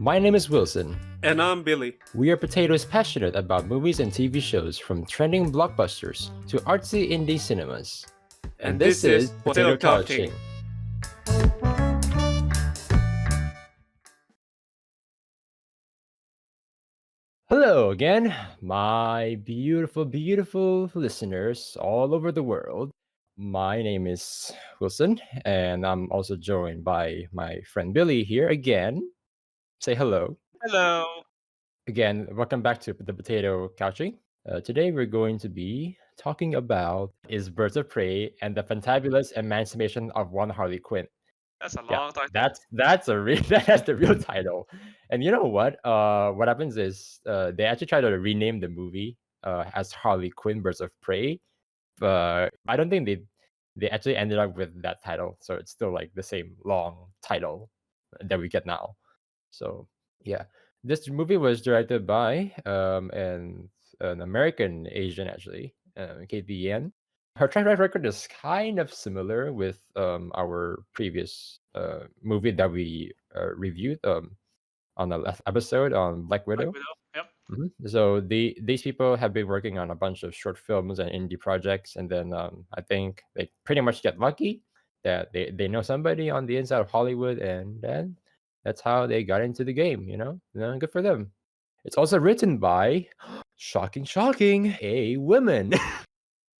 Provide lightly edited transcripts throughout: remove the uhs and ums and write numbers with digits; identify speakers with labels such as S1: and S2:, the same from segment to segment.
S1: My name is Wilson.
S2: And I'm Billy.
S1: We are potatoes passionate about movies and TV shows, from trending blockbusters to artsy indie cinemas.
S2: And this is Potato Talking.
S1: Hello again, my beautiful, beautiful listeners all over the world. My name is Wilson, and I'm also joined by my friend Billy here again. Say hello.
S3: Hello.
S1: Again, welcome back to the Potato Couching. Today we're going to be talking about Is Birds of Prey and the Fantabulous Emancipation of One Harley Quinn.
S3: That's a long title.
S1: That's the real title. And you know what? What happens is they actually try to rename the movie as Harley Quinn Birds of Prey, but I don't think they actually ended up with that title. So it's still like the same long title that we get now. So yeah, this movie was directed by an American Asian actually, Kate Yan. Her track record is kind of similar with our previous movie that we reviewed on the last episode on Black Widow.
S3: Yep.
S1: So these people have been working on a bunch of short films and indie projects, and then I think they pretty much get lucky that they know somebody on the inside of Hollywood, and then that's how they got into the game. Good for them. It's also written by shocking, a woman,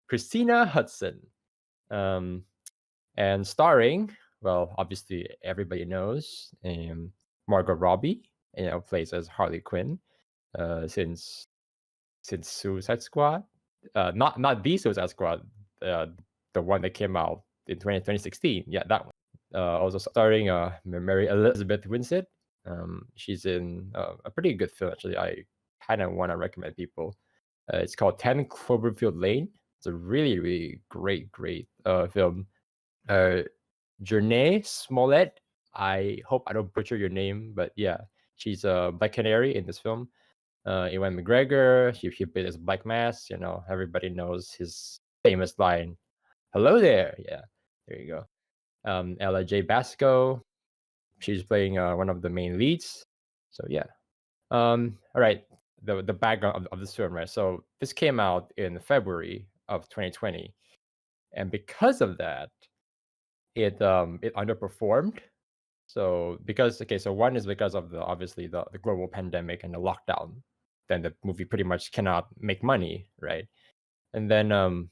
S1: Christina Hudson, and starring, well, obviously everybody knows, Margot Robbie, plays as Harley Quinn, since Suicide Squad, not the Suicide Squad, the one that came out in 2016. Yeah, that one. Also starring Mary Elizabeth Winstead. She's in a pretty good film actually. I kind of want to recommend people. It's called 10 Cloverfield Lane. It's a really, really great film. 𝓟𝓸𝓽𝓪𝓽𝓪 Smollett. I hope I don't butcher your name, but yeah, she's a Black Canary in this film. Ewan McGregor, he played as Black Mass. Everybody knows his famous line, "Hello there." Yeah, there you go. Ella J. Basco, she's playing one of the main leads. So yeah. All right. The background of this film, right? So this came out in February of 2020, and because of that, it underperformed. So one is because of obviously the global pandemic and the lockdown. Then the movie pretty much cannot make money, right? And then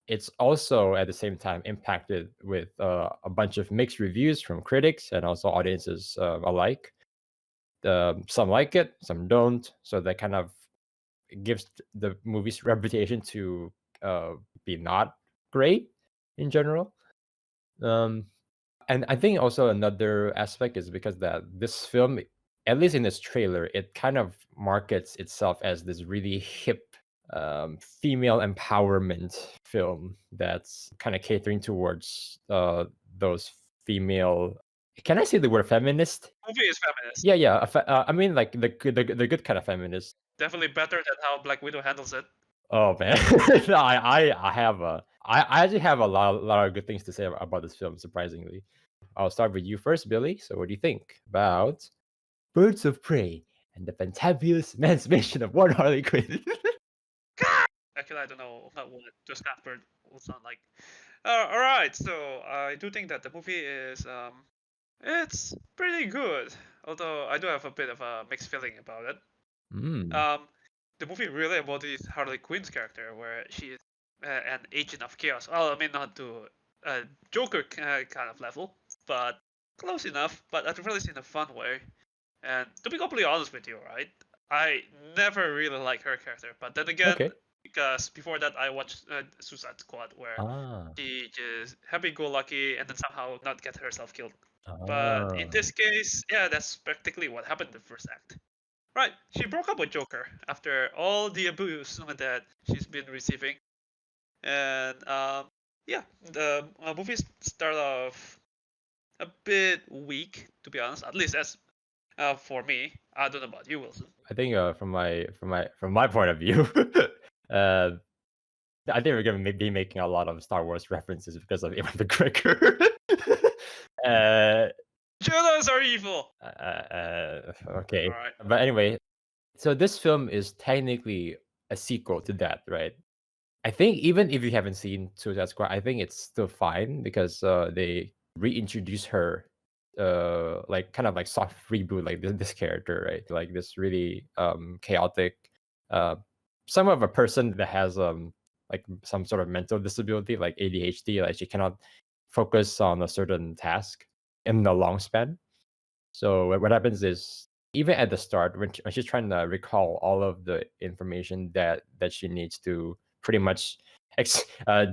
S1: it's also at the same time impacted with a bunch of mixed reviews from critics and also audiences alike. Some like it, some don't. So that kind of gives the movie's reputation to be not great in general. And I think also another aspect is because that this film, at least in this trailer, it kind of markets itself as this really hip female empowerment film that's kind of catering towards those female. Can I say the word feminist?
S3: Movie is feminist.
S1: Yeah. I mean, like the good kind of feminist.
S3: Definitely better than how Black Widow handles it.
S1: Oh man, no, I actually have a lot of good things to say about this film. Surprisingly, I'll start with you first, Billy. So, what do you think about Birds of Prey and the Fantabulous Emancipation of One Harley Quinn?
S3: Actually, I don't know what Just Bird will sound like. All right, so I do think that the movie is it's pretty good. Although I do have a bit of a mixed feeling about it. The movie really embodies Harley Quinn's character, where she is an agent of chaos. Well, I mean, not to a Joker kind of level, but close enough. But I've really seen a fun way. And to be completely honest with you, right, I never really liked her character. But then again, because before that I watched Suicide Squad, where she just happy-go-lucky and then somehow not get herself killed. But in this case, yeah, that's practically what happened in the first act. Right, she broke up with Joker after all the abuse that she's been receiving, and yeah, the movie started off a bit weak, to be honest. At least as for me. I don't know about you, Wilson.
S1: I think from my point of view, I think we're gonna be making a lot of Star Wars references because of Ewan McGregor.
S3: Jedi are evil.
S1: Okay,
S3: All right.
S1: but anyway, so this film is technically a sequel to that, right? I think even if you haven't seen Suicide Squad, I think it's still fine because they reintroduce her, like kind of like soft reboot, like this character, right? Like this really chaotic, uh, some of a person that has like some sort of mental disability, like ADHD, like she cannot focus on a certain task in the long span. So what happens is even at the start when she's trying to recall all of the information that she needs to pretty much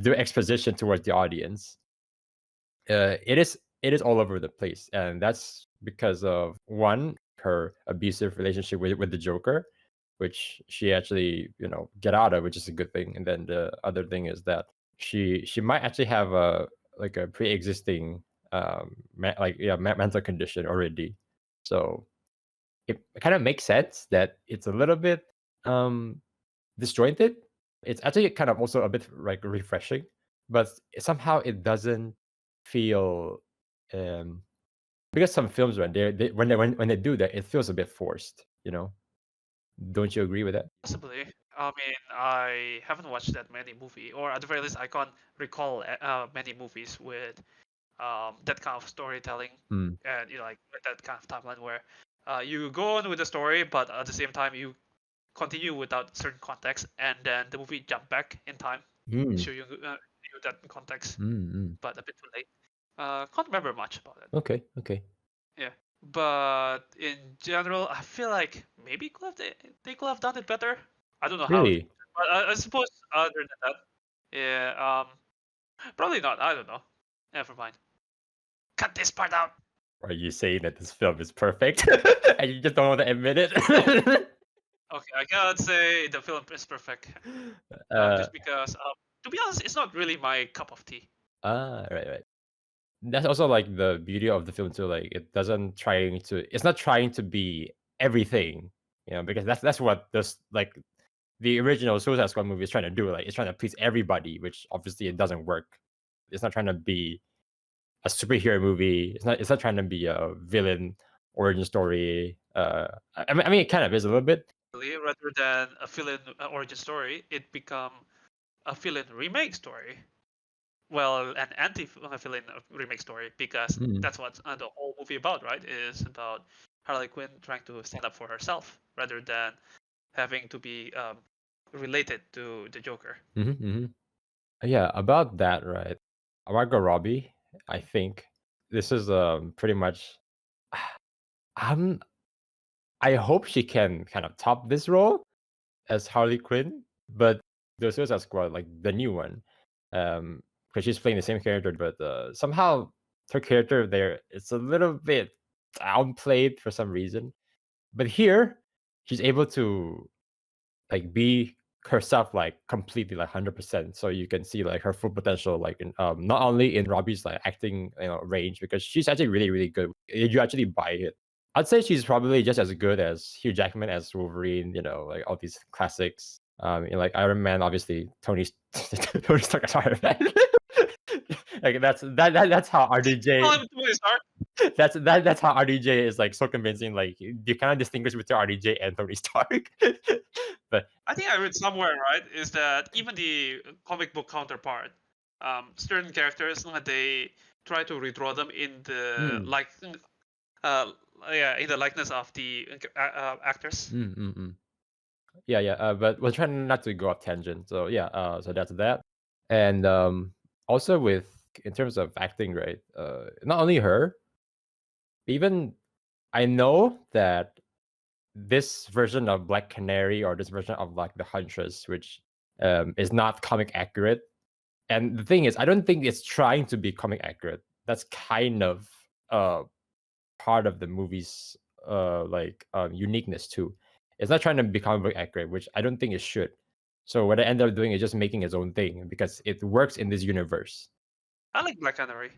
S1: do exposition towards the audience, it is all over the place, and that's because of one, her abusive relationship with the Joker, which she actually get out of, which is a good thing. And then the other thing is that she might actually have a like a pre-existing mental condition already. So it kind of makes sense that it's a little bit um disjointed. It's actually kind of also a bit like refreshing, but somehow it doesn't feel um because some films, right, when they do that, it feels a bit forced, don't you agree with that?
S3: Possibly. I mean, I haven't watched that many movie, or at the very least, I can't recall many movies with that kind of storytelling
S1: Hmm.
S3: and like with that kind of timeline where you go on with the story, but at the same time you continue without certain context, and then the movie jump back in time,
S1: Mm.
S3: show you that context,
S1: Mm.
S3: but a bit too late. Can't remember much about it.
S1: Okay.
S3: Yeah, but in general, I feel like maybe they could have done it better. I don't know how,
S1: Really?
S3: but I suppose other than that, yeah, probably not. I don't know. Never mind. Cut this part out.
S1: Are you saying that this film is perfect and you just don't want to admit it?
S3: Okay, I cannot say the film is perfect, just because, to be honest, it's not really my cup of tea.
S1: Right. That's also like the beauty of the film too. Like it's not trying to be everything, because that's what this like the original Suicide Squad movie is trying to do. Like it's trying to please everybody, which obviously it doesn't work. It's not trying to be a superhero movie. It's not trying to be a villain origin story. I mean it kind of is a little bit.
S3: Rather than a villain origin story, it become a villain remake story. Well, an anti-villain remake story, because
S1: Mm.
S3: that's what the whole movie about, right? Is about Harley Quinn trying to stand up for herself rather than having to be related to the Joker.
S1: Yeah, about that, right? Margot Robbie, I think this is pretty much. Um, I hope she can kind of top this role as Harley Quinn, but the Suicide Squad, like the new one, because she's playing the same character, but somehow her character there it's a little bit downplayed for some reason. But here, she's able to like be herself like completely like 100%, so you can see like her full potential, like in, not only in Robbie's like acting range, because she's actually really really good. You actually buy it. I'd say she's probably just as good as Hugh Jackman as Wolverine, like all these classics. Like Iron Man, obviously Tony Stark as Iron Man. Like that's how RDJ.
S3: Oh, Tony Stark.
S1: That's how RDJ is like so convincing. Like you cannot distinguish between RDJ and Tony Stark. But
S3: I think I read somewhere, right, is that even the comic book counterpart, certain characters, they try to redraw them in the in the likeness of the actors.
S1: Yeah. But we're trying not to go off tangent. So yeah. So that's that. And also with in terms of acting, right? Not only her, even I know that this version of Black Canary or this version of like the Huntress, which is not comic accurate. And the thing is, I don't think it's trying to be comic accurate. That's kind of part of the movie's uniqueness too. It's not trying to be comic book accurate, which I don't think it should. So what I end up doing is just making its own thing because it works in this universe.
S3: I like Black Canary.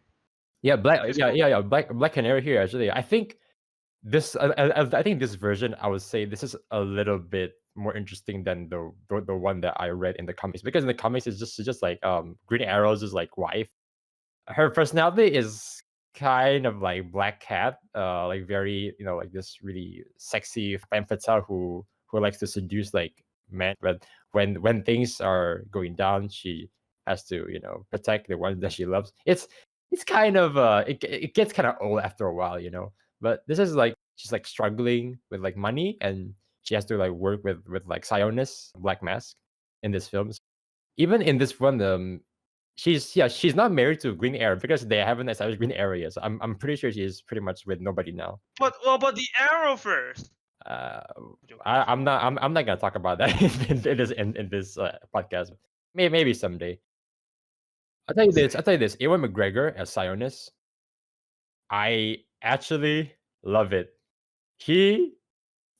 S1: Yeah,
S3: He's cool.
S1: Black Canary here actually. I think I think this version, I would say this is a little bit more interesting than the one that I read in the comics, because in the comics it's just like Green Arrow's like wife. Her personality is kind of like black cat, like very, like this really sexy femme fatale who likes to seduce like men. But when things are going down, she has to protect the ones that she loves. It's kind of it gets kind of old after a while. But this is like she's like struggling with like money, and she has to like work with like Sionis, Black Mask, in this film. Even in this one, she's not married to Green Arrow because they haven't established Green Arrow yet. So I'm pretty sure she's pretty much with nobody now.
S3: But what about the Arrow first?
S1: I'm not gonna talk about that in this podcast. Maybe someday. I'll tell you this. Ewan McGregor as Sionis, I actually love it. He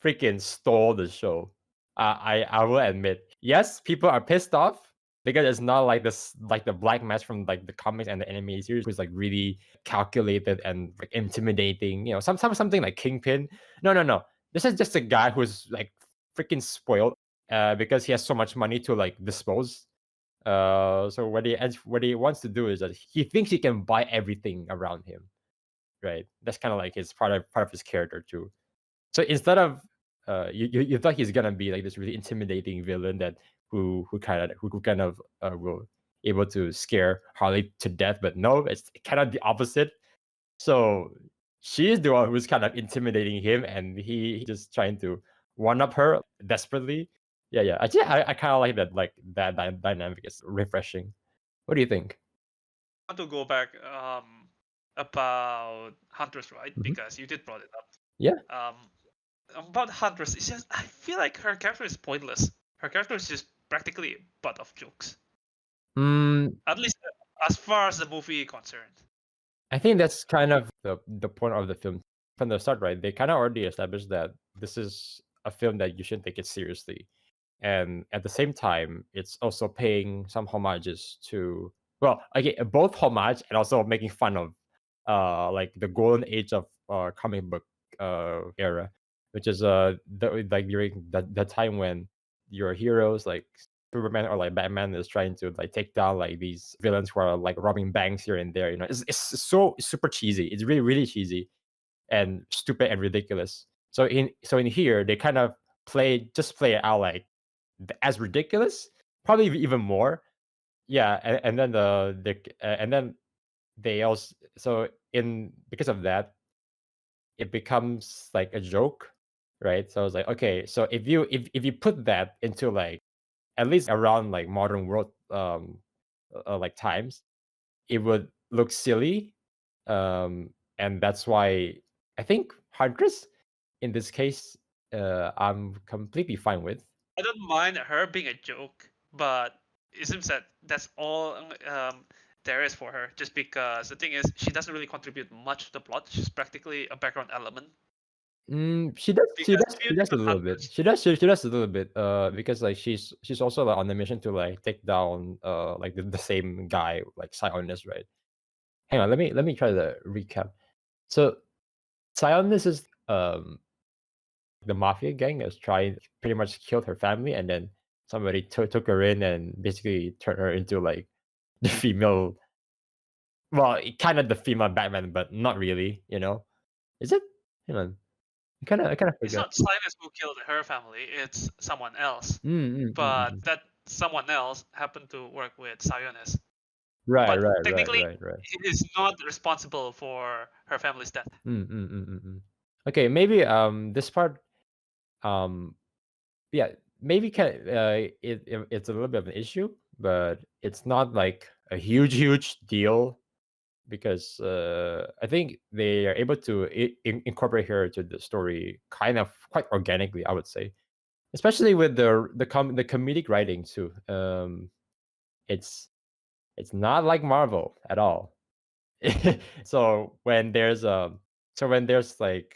S1: freaking stole the show. I will admit. Yes, people are pissed off because it's not like this, like the Black Mask from like the comics and the anime series, was like really calculated and like intimidating. Something like Kingpin. No. This is just a guy who's like freaking spoiled because he has so much money to like dispose. So what he wants to do is that he thinks he can buy everything around him, right? That's kind of like his part of his character too. So instead of you thought he's gonna be like this really intimidating villain that who kind of will able to scare Harley to death, but no, it's kind of the opposite. So she's the one who's kind of intimidating him, and he just trying to one up her desperately. Yeah. Actually, I kind of like that. Like that dynamic is refreshing. What do you think?
S3: I want to go back about Huntress, right?
S1: Mhm.
S3: Because you did brought it up.
S1: Yeah.
S3: About Huntress, it's just I feel like her character is pointless. Her character is just practically a butt of jokes. At least as far as the movie is concerned.
S1: I think that's kind of the point of the film from the start, right? They kind of already established that this is a film that you shouldn't take it seriously, and at the same time, it's also paying some homages to, well, again, both homage and also making fun of, like the golden age of comic book era, which is like during the time when your heroes like Superman or like Batman is trying to like take down like these villains who are like robbing banks here and there. It's so super cheesy. It's really really cheesy and stupid and ridiculous. So in here they kind of play it out like as ridiculous, probably even more. Yeah, and then and then they also, so in because of that it becomes like a joke, right? So I was like, okay, so if you put that into like at least around like modern world like times, it would look silly, and that's why I think Huntress in this case I'm completely fine with.
S3: I don't mind her being a joke, but it seems that that's all there is for her. Just because the thing is, she doesn't really contribute much to the plot. She's practically a background element.
S1: She does. She
S3: Because
S1: does.
S3: if you
S1: She does
S3: look
S1: a
S3: at
S1: little bit.
S3: Huntress,
S1: She does a little bit. Because like she's also like on the mission to like take down like the same guy like Sionis, right? Hang on. Let me try to recap. So Sionis is the mafia gang that's trying pretty much killed her family, and then somebody took her in and basically turned her into like the female. Well, kind of the female Batman, but not really. Is it? Hang on. I kind of
S3: it's
S1: forgot.
S3: not Silas who killed her family. It's someone else. But
S1: Mm.
S3: that someone else happened to work with Sionis.
S1: Right,
S3: But
S1: right, right,
S3: technically,
S1: right, right.
S3: he is not responsible for her family's death.
S1: Okay, maybe this part, um yeah, maybe it's a little bit of an issue, but it's not like a huge deal because I think they are able to incorporate her to the story kind of quite organically, I would say, especially with the comedic writing too. It's not like Marvel at all. so when there's like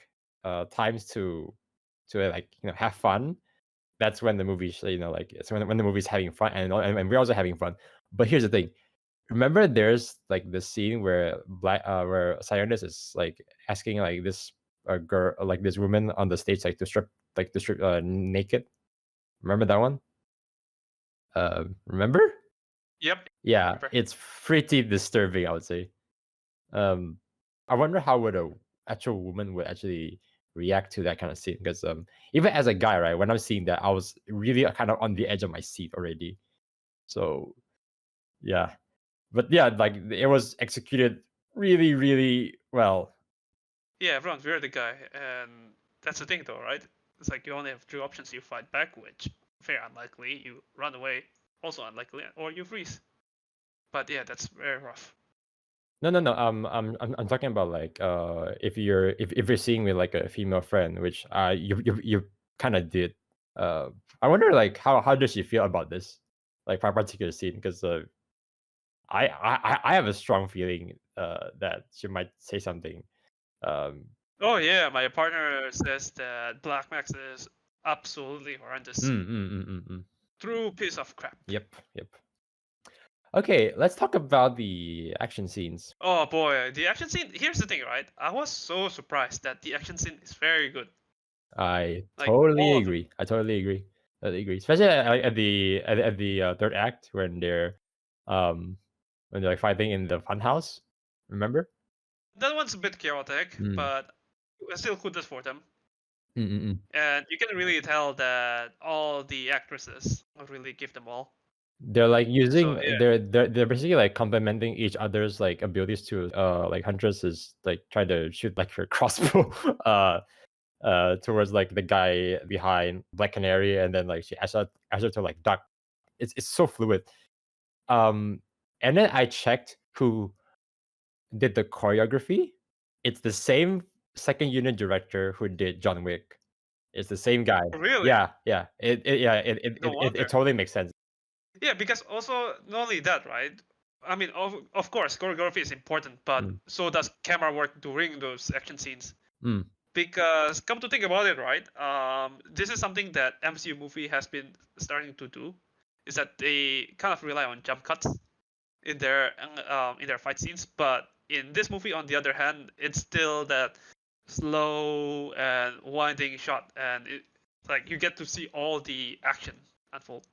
S1: times to like have fun, that's when the movie's like it's when the movie's having fun, and we're also having fun. But here's the thing. Remember there's like the scene where where Sionis is like asking like this girl, like this woman on the stage, like to strip naked. Remember that one? Remember?
S3: Yep.
S1: Yeah,
S3: Remember.
S1: it's pretty disturbing, I would say. I wonder how would a actual woman would actually react to that kind of scene. Because even as a guy, right, when I'm seeing that, I was really kind of on the edge of my seat already. So yeah, but yeah, like it was executed really, really well.
S3: Yeah, everyone's weird the guy, and that's the thing though, right? It's like you only have two options: you fight back, which very unlikely; you run away, also unlikely, or you freeze. But yeah, that's very rough.
S1: No, no, no. I'm talking about like if you're seeing with like a female friend, which you kind of did. I wonder like how does she feel about this, like particular scene? Because I have a strong feeling that she might say something. Um,
S3: Oh yeah, my partner says that Black Max is absolutely horrendous. True piece of crap.
S1: Yep, yep. Okay, let's talk about the action scenes.
S3: Oh boy, the action scene. Here's the thing, right? I was so surprised that the action scene is very good.
S1: I
S3: Like
S1: totally
S3: all of them.
S1: agree. I totally agree. Totally agree. Especially at the third act when they're like fighting in the funhouse. Remember?
S3: That one's a bit chaotic,
S1: Mm.
S3: but still kudos for them.
S1: Mm-mm-mm.
S3: And you can really tell that all the actresses really give them all.
S1: They're like using
S3: So yeah,
S1: they're basically like complementing each other's like abilities to like Huntress is like trying to shoot like her crossbow towards like the guy behind Black Canary, and then like she asks her to like duck. It's so fluid. And then I checked who did the choreography. It's the same second unit director who did John Wick. It's the same guy.
S3: really,
S1: Yeah, yeah.
S3: no wonder.
S1: It totally makes sense.
S3: Yeah, because also not only that, right? I mean, of course, choreography is important, but
S1: Mm.
S3: so does camera work during those action scenes.
S1: Mm.
S3: Because come to think about it, right? This is something that MCU movie has been starting to do, is that they kind of rely on jump cuts in their fight scenes. But in this movie, on the other hand, it's still that slow and winding shot, and like you get to see all the action unfold.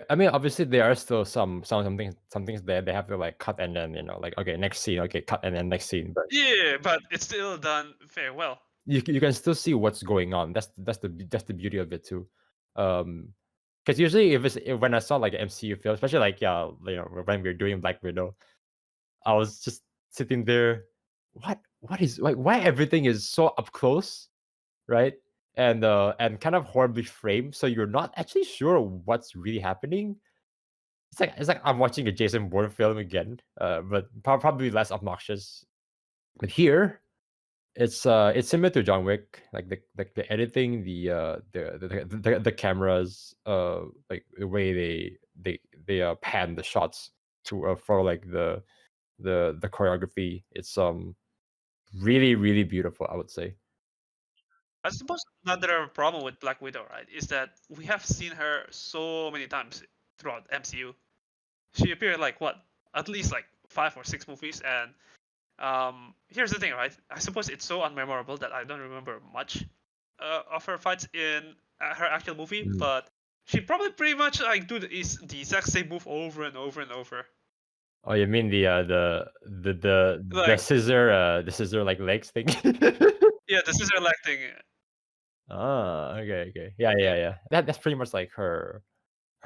S1: I mean, obviously there are still some things there they have to like cut and then like okay next scene, okay cut and then next scene, but
S3: Yeah, but it's still done very well.
S1: you can still see what's going on. That's the beauty of it too. Because usually when I saw like an MCU film, especially like when we were doing Black Widow, I was just sitting there. What is like why everything is so up close, right? And kind of horribly framed, so you're not actually sure what's really happening. It's like I'm watching a Jason Bourne film again, but probably less obnoxious. But here, it's similar to John Wick, like the editing, the cameras, like the way they pan the shots to for like the choreography. It's really really beautiful, I would say.
S3: I suppose another problem with Black Widow, right, is that we have seen her so many times throughout MCU. She appeared like what, at least like 5 or 6 movies, and here's the thing, right? I suppose it's so unmemorable that I don't remember much of her fights in her actual movie,
S1: Mm.
S3: but she probably pretty much like do the exact same move over and over and over.
S1: Oh, you mean the
S3: Like
S1: the scissor like legs thing?
S3: yeah, the scissor leg thing.
S1: Ah, okay, okay. Yeah. That's pretty much like her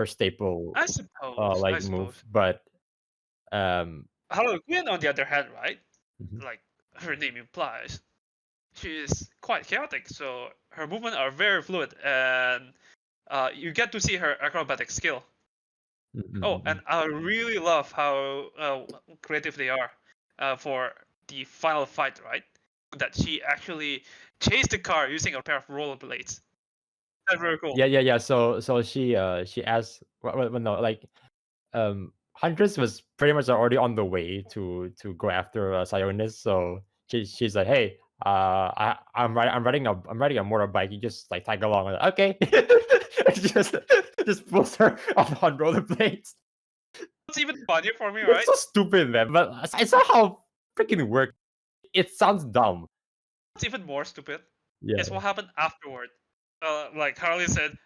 S1: staple
S3: I suppose. I
S1: like move,
S3: suppose.
S1: but um
S3: Harley Quinn, on the other hand, right?
S1: mhm.
S3: Like her name implies, she is quite chaotic. So her movements are very fluid, and you get to see her acrobatic skill. Oh, and
S1: Mm.
S3: I really love how creative they are for the final fight, right? That she actually chased the car using a pair of rollerblades. That's very cool.
S1: Yeah. So she asked well, no, like Huntress was pretty much already on the way to go after Sionis, so she's like, "Hey, I'm riding a motorbike. You just like tag along." I'm like, okay, just pulls her on rollerblades.
S3: What's even funnier for me,
S1: It's
S3: right?
S1: so stupid, man. But it's not how freaking work. It sounds dumb.
S3: What's even more stupid
S1: Yeah.
S3: is what happened afterward. Like Harley said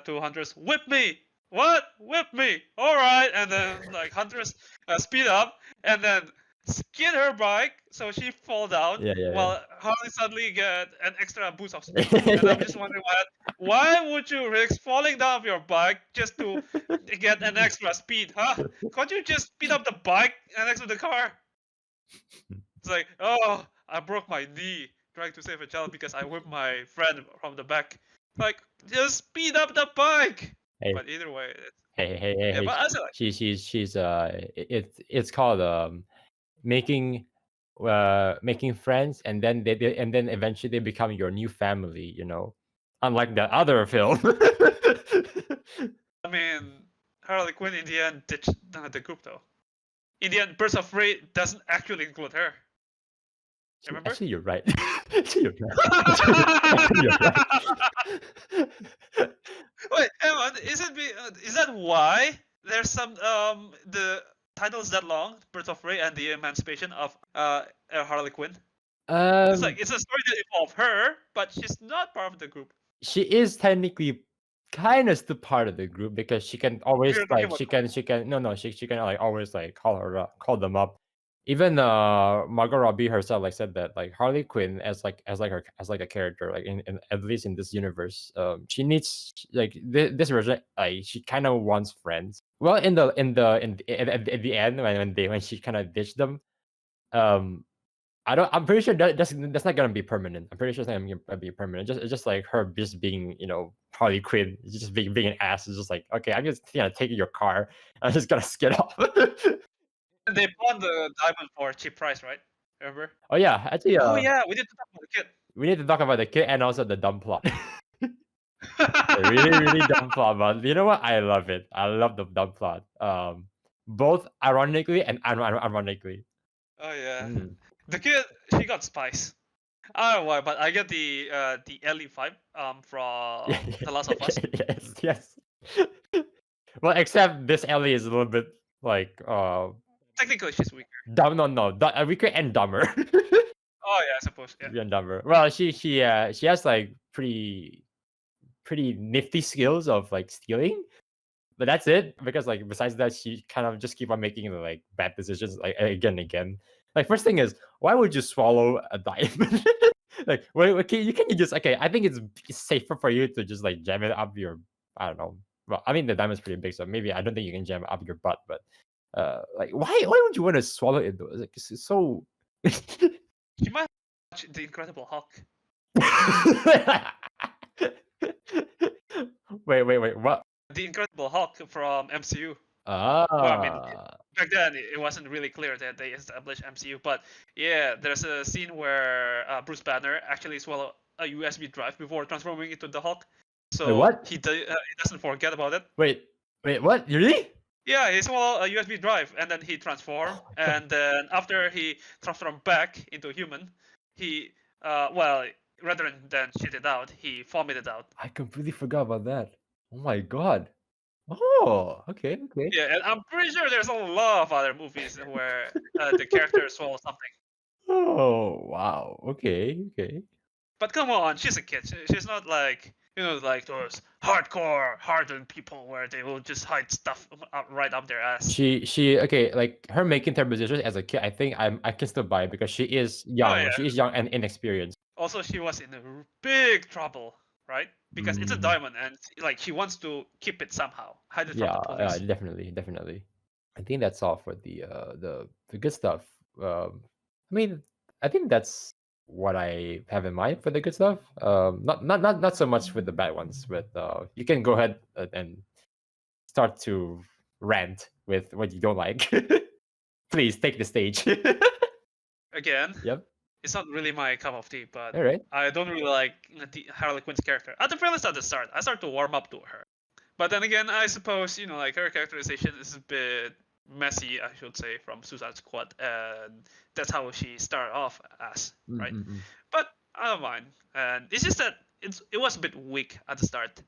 S3: to Huntress, "Whip me!" What? Whip me! All right. And then like Huntress speed up, and then skid her bike, so she fall down.
S1: Yeah.
S3: While Harley suddenly get an extra boost of speed. And I'm just wondering why would you risk falling down of your bike just to get an extra speed, huh? Can't you just speed up the bike next to the car? It's like, oh, I broke my knee trying to save a child because I whipped my friend from the back. Like, just speed up the bike.
S1: Hey.
S3: But either way,
S1: Hey.
S3: but I was like,
S1: She's it's called making friends, and then and then eventually they become your new family, you know, unlike that other film.
S3: I mean, Harley Quinn in the end ditched the group though. In the end, Birds of Prey doesn't actually include her. Remember?
S1: Actually, you're right. Actually, you're right.
S3: Wait, hang on. Is that why there's some the title is that long, Birds of Prey and the Emancipation of Harley Quinn? It's like it's a story that involves her, but she's not part of the group.
S1: She is technically kind of still part of the group because she can always
S3: You're
S1: like
S3: talking
S1: she can like always like call them up. Even Margot Robbie herself like said that like Harley Quinn as a character like in at least in this universe, she needs like this version, like she kind of wants friends. Well, at the end when she kind of ditched them, I'm pretty sure that's not gonna be permanent. I'm pretty sure it's not gonna be permanent. Just like her just being, you know, Harley Quinn, just being an ass. It's just like, okay, I'm just gonna take your car. I'm just gonna skid off.
S3: They bought the diamond for a cheap price, right? Remember?
S1: Oh yeah, actually,
S3: oh yeah, we need to talk about the kid.
S1: We need to talk about the kid and also the dumb plot. Really dumb plot, but you know what? I love it. I love the dumb plot. Both ironically and unironically.
S3: Oh yeah. The kid, she got spice. I don't know why, but I get the Ellie vibe from The Last of Us.
S1: Yes. Well, except this Ellie is a little bit like
S3: technically she's weaker.
S1: Weaker and dumber.
S3: Oh yeah, I suppose. Yeah.
S1: And dumber. Well, she has like pretty nifty skills of like stealing. But that's it, because like besides that, she kind of just keep on making like bad decisions like again and again. Like first thing is, why would you swallow a diamond? Like, okay, you just okay. I think it's safer for you to just like jam it up your, I don't know. Well, I mean the diamond's pretty big, so maybe I don't think you can jam it up your butt. But like why would you want to swallow it though? Like, it's so.
S3: You might watch The Incredible Hulk.
S1: Wait, what?
S3: The Incredible Hulk from MCU.
S1: Ah.
S3: Well, I mean, back then it wasn't really clear that they established MCU, but yeah, there's a scene where Bruce Banner actually swallowed a USB drive before transforming into the Hulk. So
S1: wait, what?
S3: He doesn't forget about it.
S1: Wait, what? Really?
S3: Yeah, he swallowed a USB drive and then he transformed, and then after he transformed back into human, he rather than shit it out, he vomited out.
S1: I completely forgot about that. Oh my god. Oh, okay.
S3: Yeah, and I'm pretty sure there's a lot of other movies where the character swallows something.
S1: Oh, wow. Okay.
S3: But come on, she's a kid. She's not like, you know, like those hardcore, hardened people where they will just hide stuff right up their ass.
S1: She okay, like her making terrible decisions as a kid, I think I can still buy it because she is young.
S3: Oh, yeah.
S1: She is young and inexperienced.
S3: Also, she was in a big trouble, right? Because it's a diamond, and like she wants to keep it somehow, hide it from the police.
S1: Definitely. I think that's all for the good stuff. I mean, I think that's what I have in mind for the good stuff. Not so much with the bad ones, but you can go ahead and start to rant with what you don't like. Please take the stage.
S3: Again.
S1: Yep.
S3: It's not really my cup of tea, but
S1: all right.
S3: I don't really like Harley Quinn's character. At the very least, at the start, I start to warm up to her. But then again, I suppose, you know, like her characterization is a bit messy, I should say, from Suicide Squad, and that's how she started off as, right? But I don't mind, and it's just that it was a bit weak at the start,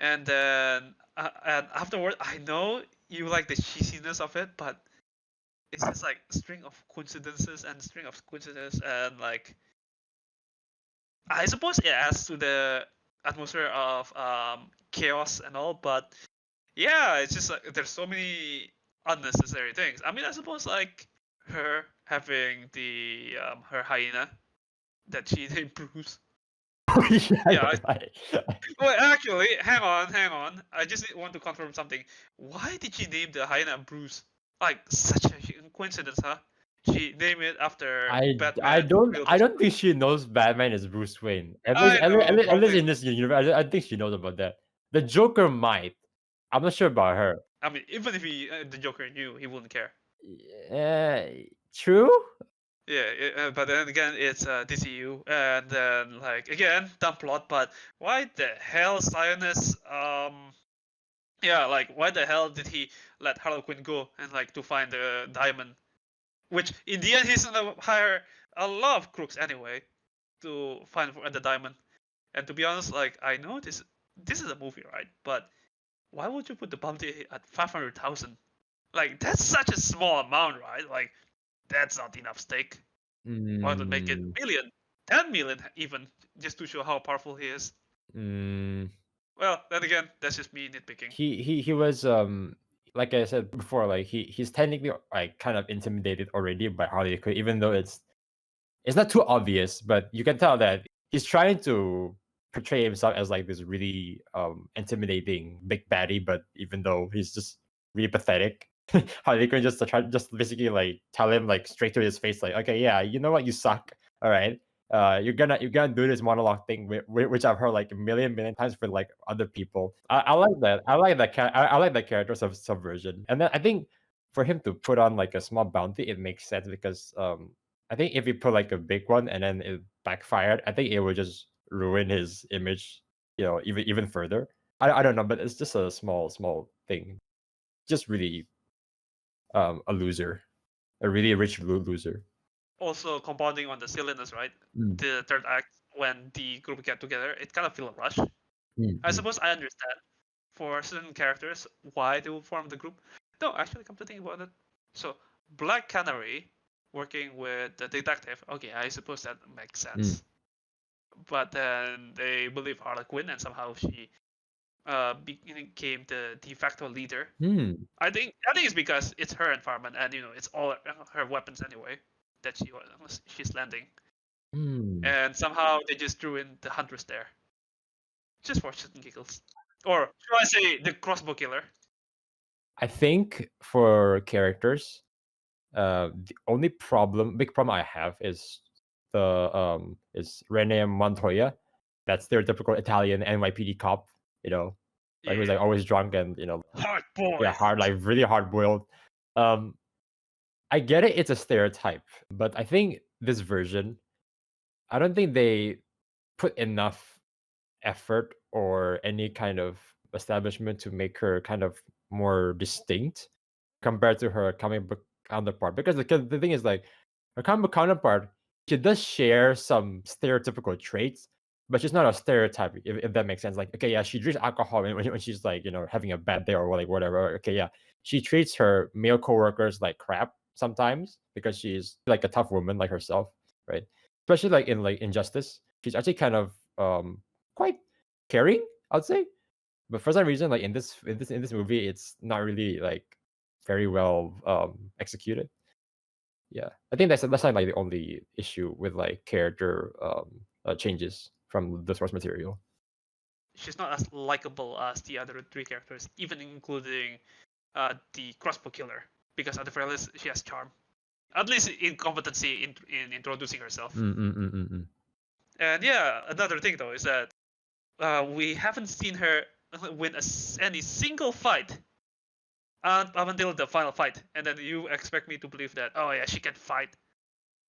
S3: and then and afterward, I know you like the cheesiness of it, but it's just like a string of coincidences and like I suppose it adds to the atmosphere of chaos and all, but yeah, it's just like there's so many unnecessary things. I mean, I suppose like her having the her hyena that she named Bruce. Yeah, well, actually, hang on. I just want to confirm something. Why did she name the hyena Bruce? Like, such a coincidence, huh? She named it after Batman's real
S1: I
S3: person.
S1: don't think she knows Batman is Bruce Wayne.
S3: I know,
S1: At least
S3: probably.
S1: in this universe, I think she knows about that. The Joker might. I'm not sure about her.
S3: I mean, even if the Joker knew, he wouldn't care.
S1: True.
S3: Yeah, but then again, it's DCU, and then like again, dumb plot. But why the hell Zionist? Yeah, like why the hell did he let Harley Quinn go and like to find the diamond? Which in the end he's gonna hire a lot of crooks anyway to find the diamond. And to be honest, like I know this is a movie, right? But why would you put the bounty at 500,000? Like that's such a small amount, right? Like that's not enough stake. Why not make it
S1: Mm,
S3: million, 10 million even, just to show how powerful he is?
S1: mm,
S3: Well, then again, that's just me nitpicking.
S1: he was like I said before, like he's technically like kind of intimidated already by Harley Quinn, even though it's not too obvious, but you can tell that he's trying to portray himself as like this really intimidating big baddie, but even though he's just really pathetic, Harley Quinn just basically like tell him like straight to his face, like, okay, yeah, you know what, you suck. All right. You're gonna do this monologue thing, which I've heard like a million times for like other people. I like that. I like that character subversion, and then I think for him to put on like a small bounty, it makes sense because I think if you put like a big one and then it backfired, I think it would just ruin his image, even further. I don't know, but it's just a small thing. Just really a loser, a really rich loser.
S3: Also compounding on the silliness, right?
S1: Mm.
S3: The third act, when the group get together, it kind of feel rushed.
S1: Mm,
S3: I suppose I understand for certain characters why they will form the group. No, actually, come to think about it. So Black Canary working with the detective. Okay, I suppose that makes sense. But then they believe Harley Quinn, and somehow she became the de facto leader.
S1: Mm.
S3: I think it's because it's her environment, and it's all her weapons anyway that she's landing,
S1: Mm.
S3: and somehow they just threw in the Huntress there, just for shits and giggles, or should I say the crossbow killer?
S1: I think for characters, the only big problem I have is is Rene Montoya. That's their typical Italian NYPD cop, like who's
S3: Yeah,
S1: like always drunk and
S3: hard boy.
S1: yeah, like really hard boiled. Um, I get it; it's a stereotype, but I think this version, I don't think they put enough effort or any kind of establishment to make her kind of more distinct compared to her comic book counterpart. Because the thing is, like, her comic book counterpart, she does share some stereotypical traits, but she's not a stereotype, if that makes sense. Like, okay, yeah, she drinks alcohol when she's like, having a bad day or like whatever. Okay, yeah, she treats her male coworkers like crap sometimes because she's like a tough woman like herself, right? Especially like in like Injustice, she's actually kind of quite caring, I'd say. But for some reason, like in this movie, it's not really like very well executed. Yeah, I think that's like the only issue with like character changes from the source material.
S3: She's not as likable as the other three characters, even including the crossbow killer, because at the very least she has charm, at least in competency in introducing herself.
S1: Mm.
S3: And yeah, another thing though is that we haven't seen her win any single fight up until the final fight, and then you expect me to believe that, oh yeah, she can fight.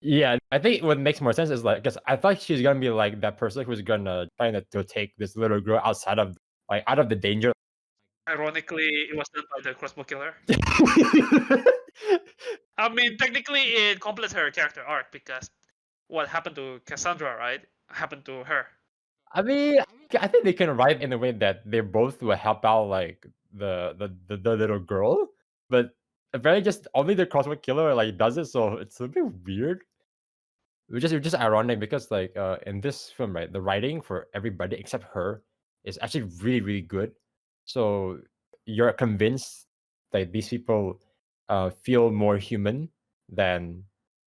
S1: Yeah, I think what makes more sense is like, because I thought she's gonna be like that person who's gonna try to take this little girl out of the danger.
S3: Ironically, it was done by the crossbow killer. I mean, technically, it completes her character arc because what happened to Cassandra, right, happened to her.
S1: I mean, I think they can write in a way that they both will help out like the little girl, but apparently just only the Cosmic Killer like does it, so it's a bit weird. Which is ironic because like in this film, right, the writing for everybody except her is actually really good. So you're convinced that these people feel more human than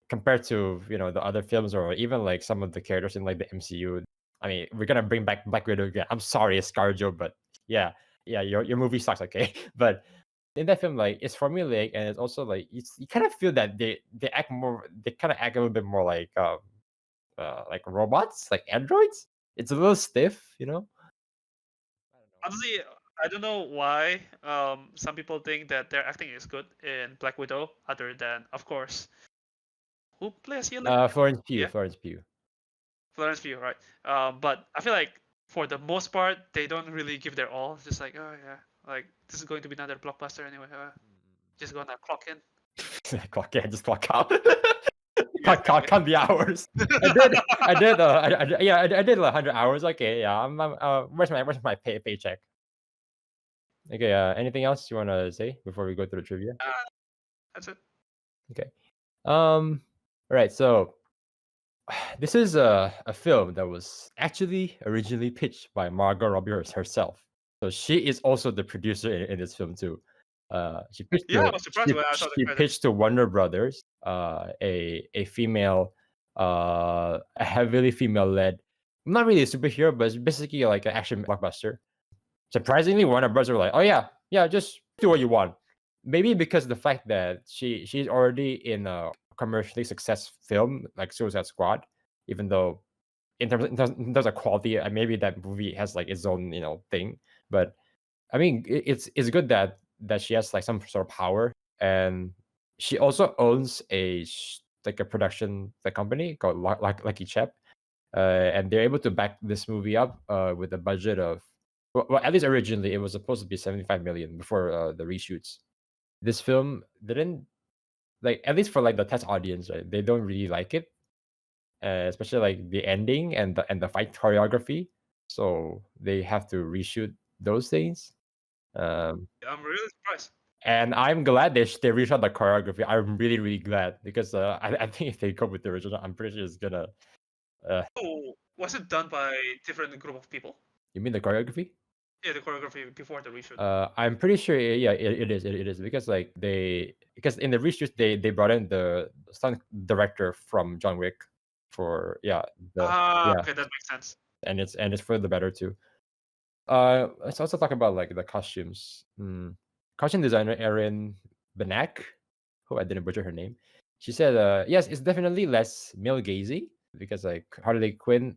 S1: compared to the other films or even like some of the characters in like the MCU. I mean, we're gonna bring back Black Widow again. I'm sorry, ScarJo, but yeah, your movie sucks, okay? But in that film, like it's formulaic and it's also like you kind of feel that they kind of act a little bit more like robots, like androids. It's a little stiff, I don't know.
S3: Honestly, I don't know why some people think that their acting is good in Black Widow, other than, of course, who plays Yelena?
S1: Florence Pugh,
S3: Yeah.
S1: Florence Pugh.
S3: Florence Pugh, right? But I feel like for the most part, they don't really give their all. Just like, oh yeah, like this is going to be another blockbuster anyway. Just gonna clock in.
S1: Clock in, just clock out.
S3: Yeah,
S1: count the hours. I did. I did like 100 hours. Okay, yeah. Where's my paycheck? Okay. Anything else you want to say before we go through the trivia?
S3: That's it.
S1: Okay. All right. So this is a film that was actually originally pitched by Margot Robbie herself. So she is also the producer in this film too. She pitched
S3: Yeah, I was surprised when I saw the
S1: she
S3: credits.
S1: pitched to Warner Brothers, a female, a heavily female led, not really a superhero, but it's basically like an action blockbuster. Surprisingly, Warner Brothers were like, "Oh yeah, just do what you want." Maybe because of the fact that she's already in a commercially success film like Suicide Squad, even though in terms of quality, maybe that movie has like its own thing. But I mean, it's good that she has like some sort of power, and she also owns like a production company called Lucky Chap, and they're able to back this movie up with a budget of well, at least originally it was supposed to be 75 million before the reshoots. This film didn't, like, at least for like the test audience, right? They don't really like it, especially like the ending and the fight choreography. So they have to reshoot those things.
S3: I'm really surprised.
S1: And I'm glad they reshot the choreography. I'm really really glad because I think if they go with the original, I'm pretty sure it's gonna.
S3: Oh, was it done by different group of people?
S1: You mean the choreography?
S3: Yeah, the choreography before the reshoot.
S1: I'm pretty sure. Yeah, it is because like because in the reshoot they brought in the stunt director from John Wick for
S3: Okay, that makes sense.
S1: and it's for the better too. Let's also talk about like the costumes. Costume designer Erin Benak, hope I didn't butcher her name. She said, yes, it's definitely less male gazy because like Harley Quinn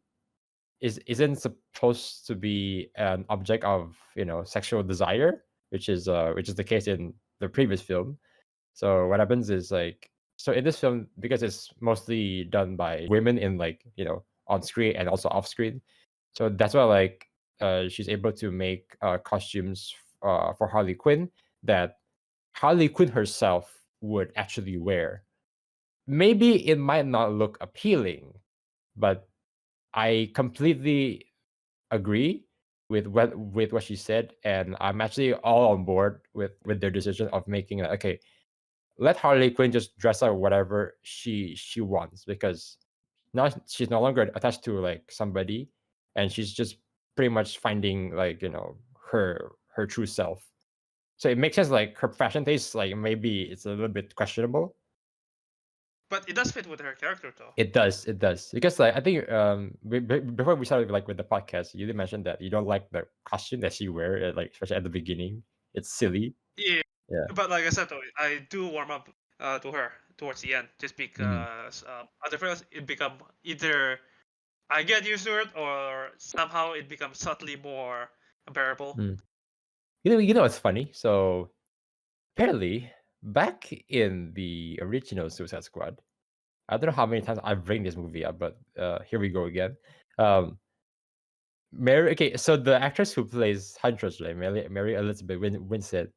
S1: isn't supposed to be an object of sexual desire, which is the case in the previous film. So what happens is like, so in this film, because it's mostly done by women in like on screen and also off screen, so that's why like she's able to make costumes for Harley Quinn that Harley Quinn herself would actually wear. Maybe it might not look appealing, but I completely agree with what she said, and I'm actually all on board with their decision of making it. Okay, let Harley Quinn just dress up whatever she wants because now she's no longer attached to like somebody, and she's just pretty much finding like her true self. So it makes sense. Like her fashion taste, like maybe it's a little bit questionable.
S3: But it does fit with her character, though.
S1: It does because like I think before we started like with the podcast, you did mention that you don't like the costume that she wear, like especially at the beginning. It's silly.
S3: Yeah.
S1: Yeah.
S3: But like I said, though, I do warm up to her towards the end, just because otherwise it become either I get used to it or somehow it becomes subtly more unbearable.
S1: You know it's funny. So apparently, back in the original Suicide Squad, I don't know how many times I've bring this movie up, but here we go again. Mary. Okay, so the actress who plays Huntress, right, Mary Elizabeth Winstead,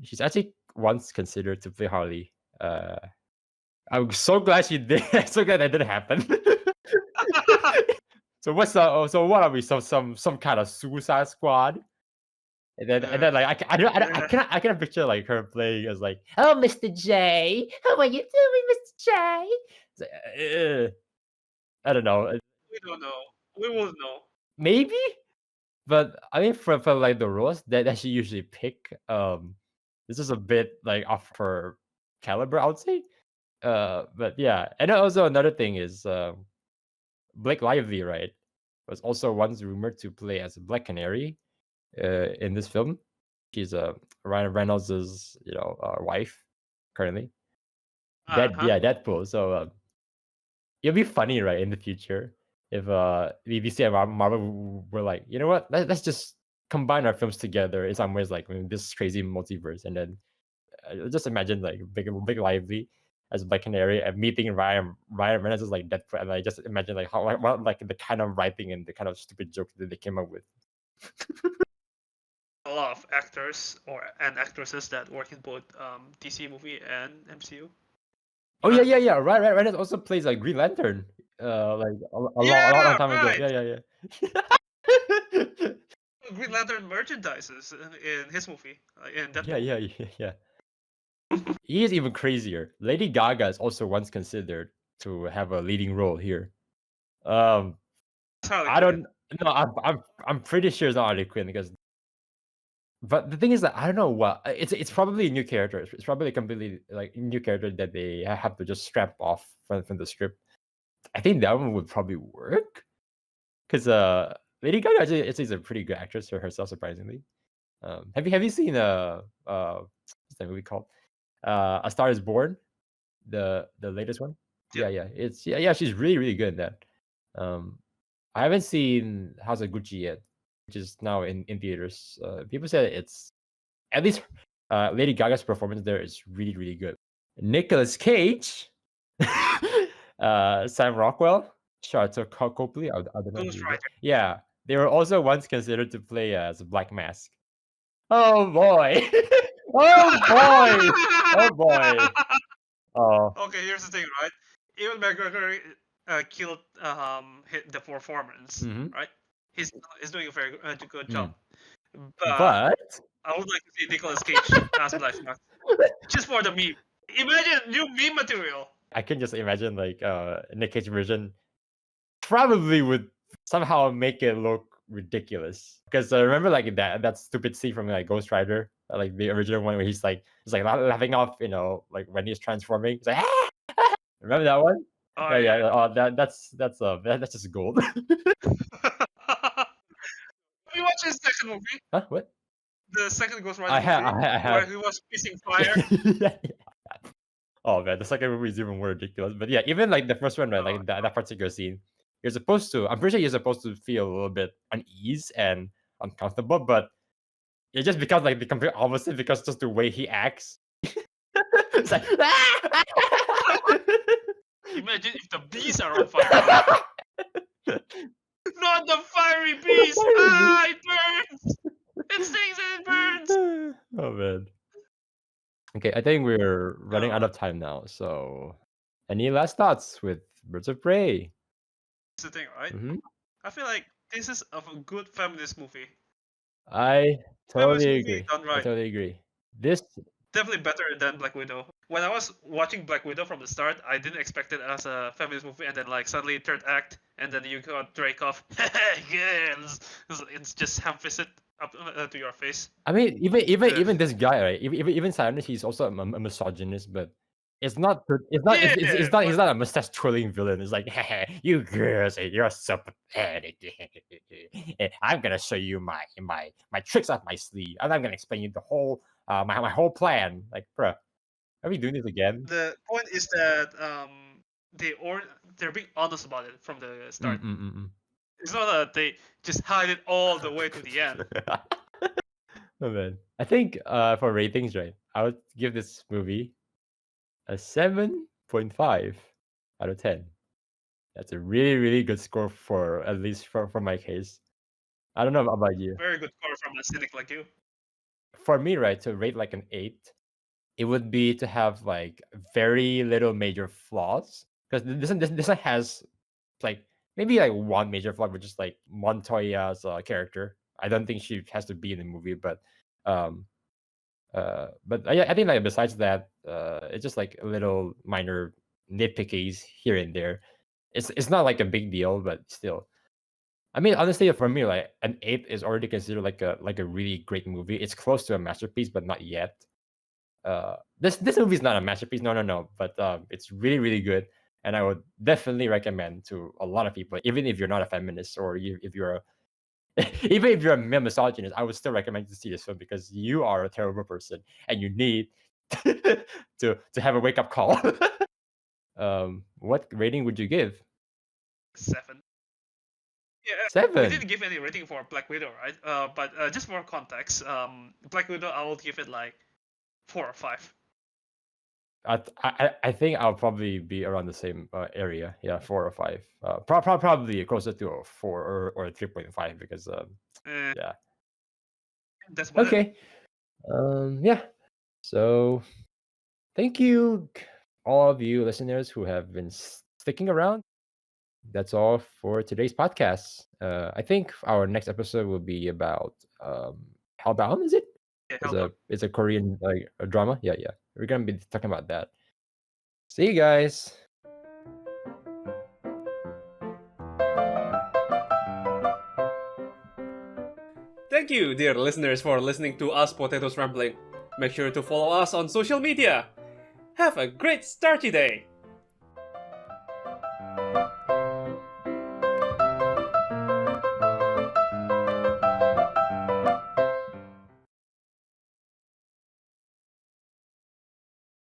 S1: she's actually once considered to play Harley. I'm so glad she did. So glad that didn't happen. So what are we? Some kind of Suicide Squad? And then like I cannot picture like her playing as like, oh, Mr. J, how are you doing, Mr. J? It's like, I don't know.
S3: We don't know. We will know.
S1: Maybe, but I mean for like the roles that she usually pick, this is a bit like off her caliber, I would say. But yeah, and also another thing is Blake Lively, right, was also once rumored to play as a Black Canary in this film. She's Ryan Reynolds's wife currently. Deadpool. So it'll be funny, right, in the future if BBC and Marvel were like, you know what, let's just combine our films together in some ways, like this crazy multiverse, and then just imagine like Big Lively as Black Canary and meeting Ryan Reynolds as like Deadpool, and I just imagine like how what like the kind of writing and the kind of stupid jokes that they came up with.
S3: A lot of actors and actresses that work in both DC movie and MCU.
S1: Oh yeah. Ryan Reynolds also plays like Green Lantern. Like a long time ago.
S3: Right.
S1: Yeah.
S3: Green Lantern merchandises in his movie. In Deadpool.
S1: Yeah. He is even crazier. Lady Gaga is also once considered to have a leading role here. I don't know. I'm pretty sure it's not Harley Quinn because. But the thing is that I don't know what it's probably a new character. It's probably a completely like new character that they have to just scrap off from the script. I think that one would probably work because Lady Gaga actually is a pretty good actress herself, surprisingly. Have you seen what's that movie called? A Star Is Born, the latest one. Yeah, it's she's really good in that. I haven't seen House of Gucci yet, which is now in theaters. People say it's at least Lady Gaga's performance there is really good. Nicolas Cage, Sam Rockwell, Sharlto Copley. I don't know. Yeah, they were also once considered to play as Black Mask. Oh boy! Oh boy! Oh.
S3: Okay, here's the thing, right? Ewan McGregor killed the performance, right? He's doing a very good job. But I would like to see Nicolas Cage as Black Mask, just for the meme. Imagine new meme material.
S1: I can just imagine like Nick Cage version probably would somehow make it look ridiculous. Because remember like that stupid scene from like Ghost Rider, like the original one where he's like laughing off, like when he's transforming. He's like, remember that one?
S3: Oh,
S1: yeah. Oh, that's just gold.
S3: Have you watched his second movie?
S1: Huh? What?
S3: The second Ghost Rider
S1: movie,
S3: where he was pissing fire.
S1: yeah. Oh man, the second movie is even more ridiculous. But yeah, even like the first one, right? Like that particular scene, I'm pretty sure you're supposed to feel a little bit unease and uncomfortable, but it just becomes like the complete opposite because just the way he acts. It's like,
S3: imagine if the bees are on fire. Not the fiery bees! It burns! It stings and it burns!
S1: Oh man. Okay, I think we're running out of time now. So, any last thoughts with Birds of Prey?
S3: That's the thing, right? I feel like this is a good feminist movie.
S1: I totally agree.
S3: Done right.
S1: I totally agree. This
S3: definitely better than Black Widow. When I was watching Black Widow from the start, I didn't expect it as a feminist movie, and then like suddenly third act, and then you got Dreykov. Girls, it's just ham-fisted up to your face.
S1: I mean, even this guy, right? Even Simon, he's also a misogynist, but it's not a mustache twirling villain. It's like, you girls, you're so pathetic. I'm gonna show you my tricks up my sleeve, and I'm gonna explain you the whole my whole plan. Like, bruh, are we doing this again?
S3: The point is that they're being honest about it from the start. It's not that they just hide it all the way to the end.
S1: Oh man, I think for ratings, right, I would give this movie a 7.5 out of 10. That's a really good score for at least for my case. I don't know about you.
S3: Very good score from a cynic like you.
S1: For me, right, to rate like an 8, it would be to have like very little major flaws, because this one has like maybe like one major flaw, which is like Montoya's character. I don't think she has to be in the movie, but I think like besides that, it's just like a little minor nitpickies here and there. It's not like a big deal, but still. I mean, honestly, for me, like an 8 is already considered like a really great movie. It's close to a masterpiece, but not yet. this movie is not a masterpiece, no, but it's really really good, and I would definitely recommend to a lot of people, even if you're not a feminist or if you're even if you're a male misogynist, I would still recommend you to see this film because you are a terrible person and you need to have a wake up call. What rating would you give?
S3: 7. Yeah, we
S1: 7.
S3: didn't give any rating for Black Widow, right? But just for context, Black Widow, I will give it like 4 or 5.
S1: I think I'll probably be around the same area. Yeah, 4 or 5. Probably closer to a 4 or 3.5 because yeah.
S3: That's what.
S1: Okay. Yeah. So thank you, all of you listeners who have been sticking around. That's all for today's podcast. I think our next episode will be about Hellbound. Is it?
S3: Yeah,
S1: It's a Korean a drama. Yeah. We're gonna be talking about that. See you guys.
S2: Thank you, dear listeners, for listening to us Potatoes Rambling. Make sure to follow us on social media. Have a great starty day!